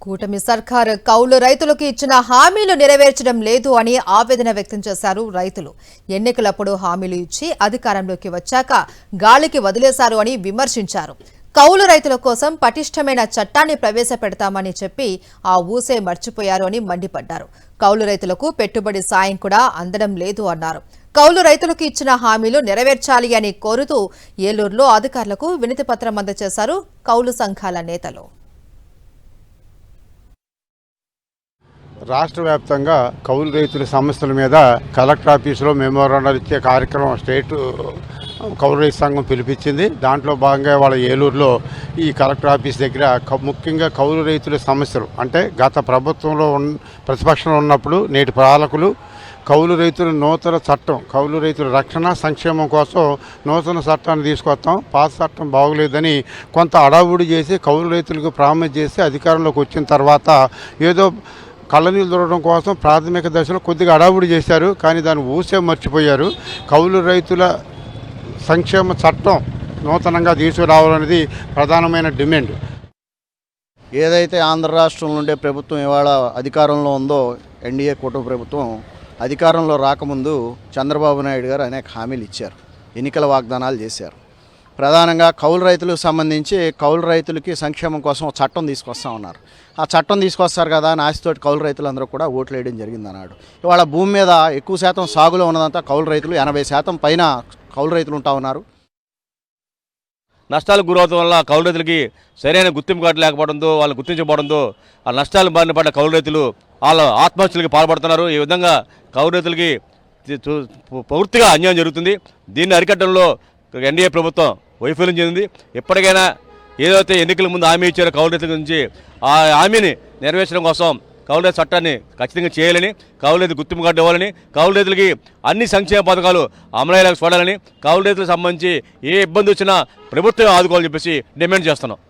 కూటమి సర్కారు కౌలు రైతులకు ఇచ్చిన హామీలు నెరవేర్చడం లేదు అని ఆవేదన వ్యక్తం చేశారు రైతులు. ఎన్నికలప్పుడు హామీలు ఇచ్చి అధికారంలోకి వచ్చాక గాలికి వదిలేశారు అని విమర్శించారు. కౌలు రైతుల కోసం పటిష్టమైన చట్టాన్ని ప్రవేశపెడతామని చెప్పి ఆ ఊసే మర్చిపోయారు అని మండిపడ్డారు. కౌలు రైతులకు పెట్టుబడి సాయం కూడా అందడం లేదు అన్నారు. కౌలు రైతులకు ఇచ్చిన హామీలు నెరవేర్చాలి అని కోరుతూ ఏలూరులో అధికారులకు వినతిపత్రం అందజేశారు కౌలు సంఘాల నేతలు. రాష్ట్ర వ్యాప్తంగా కౌలు రైతుల సమస్యల మీద కలెక్టర్ ఆఫీసులో మెమోరాండాలు ఇచ్చే కార్యక్రమం స్టేట్ కౌలు రైతు సంఘం పిలిపించింది. దాంట్లో భాగంగా వాళ్ళ ఏలూరులో ఈ కలెక్టర్ ఆఫీస్ దగ్గర ముఖ్యంగా కౌలు రైతుల సమస్యలు అంటే గత ప్రభుత్వంలో ప్రతిపక్షంలో ఉన్నప్పుడు నేటి పాలకులు కౌలు రైతుల నూతన చట్టం కౌలు రైతుల రక్షణ సంక్షేమం కోసం నూతన చట్టాన్ని తీసుకొస్తాం, పాత చట్టం బాగోలేదని కొంత అడావుడి చేసి కౌలు రైతులకు ప్రామిస్ చేసి అధికారంలోకి వచ్చిన తర్వాత ఏదో కళ్ళనీళ్ళు దొరకడం కోసం ప్రాథమిక దశలో కొద్దిగా అడావుడి చేశారు. కానీ దాన్ని ఊసే మర్చిపోయారు. కౌలు రైతుల సంక్షేమ చట్టం నూతనంగా తీసుకురావాలనేది ప్రధానమైన డిమాండ్. ఏదైతే ఆంధ్ర రాష్ట్రంలో ఉండే ప్రభుత్వం ఇవాళ అధికారంలో ఉందో ఎన్డీఏ కూటమి ప్రభుత్వం అధికారంలో రాకముందు చంద్రబాబు నాయుడు గారు అనేక హామీలు ఇచ్చారు, ఎన్నికల వాగ్దానాలు చేశారు. ప్రధానంగా కౌలు రైతులకు సంబంధించి కౌలు రైతులకి సంక్షేమం కోసం చట్టం తీసుకొస్తా ఉన్నారు. ఆ చట్టం తీసుకొస్తారు కదా అని ఆశతోటి కౌలు రైతులందరూ కూడా ఓట్లు వేయడం జరిగింది అన్నాడు. ఇవాళ భూమి మీద ఎక్కువ శాతం సాగులో ఉన్నదంతా కౌలు రైతులు, 80% పైన కౌలు రైతులు ఉంటా ఉన్నారు. నష్టాలకు గురవడం వల్ల కౌలు రైతులకి సరైన గుర్తింపు కార్డు లేకపోవడంతో వాళ్ళు గుర్తించబడంతో ఆ నష్టాలు బారిన పడ్డ కౌలు రైతులు వాళ్ళ ఆత్మహత్యలకి పాల్పడుతున్నారు. ఈ విధంగా కౌలు రైతులకి పూర్తిగా అన్యాయం జరుగుతుంది. దీన్ని అరికట్టడంలో ఎన్డీఏ ప్రభుత్వం వైఫల్యం చెందింది. ఎప్పటికైనా ఏదైతే ఎన్నికల ముందు హామీ ఇచ్చారో కౌలు రైతుల గురించి ఆ హామీని నెరవేర్చడం కోసం కౌలు రైతు చట్టాన్ని ఖచ్చితంగా చేయాలని, కౌలు రైతు గుర్తింపు కార్డు ఇవ్వాలని, కౌలు రైతులకి అన్ని సంక్షేమ పథకాలు అమలయ్యేలా చూడాలని, కౌలు రైతులకు సంబంధించి ఏ ఇబ్బంది వచ్చినా ప్రభుత్వం ఆదుకోవాలని చెప్పేసి డిమాండ్ చేస్తున్నాం.